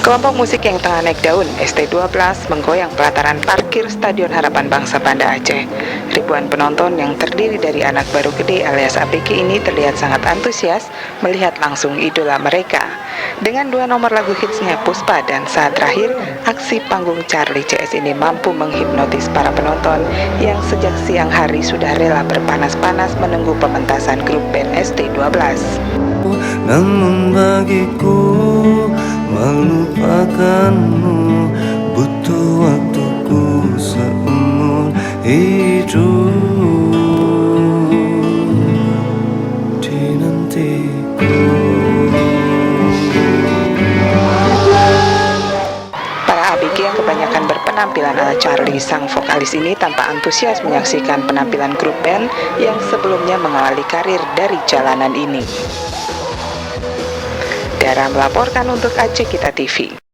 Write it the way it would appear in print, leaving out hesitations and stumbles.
Kelompok musik yang tengah naik daun, ST12, menggoyang pelataran parkir Stadion Harapan Bangsa Banda Aceh. Ribuan penonton yang terdiri dari anak baru gede alias ABG ini terlihat sangat antusias melihat langsung idola mereka. Dengan dua nomor lagu hitsnya Puspa dan Saat Terakhir, aksi panggung Charlie CS ini mampu menghipnotis para penonton yang sejak siang hari sudah rela berpanas-panas menunggu pementasan grup band ST12. Namun bagiku melupakanmu butuh waktuku seumur hidup. Dinantiku. Para ABG yang kebanyakan berpenampilan ala Charlie sang vokalis ini tanpa antusias menyaksikan penampilan grup band yang sebelumnya mengawali karir dari jalanan ini. Dara melaporkan untuk Aceh Kita TV.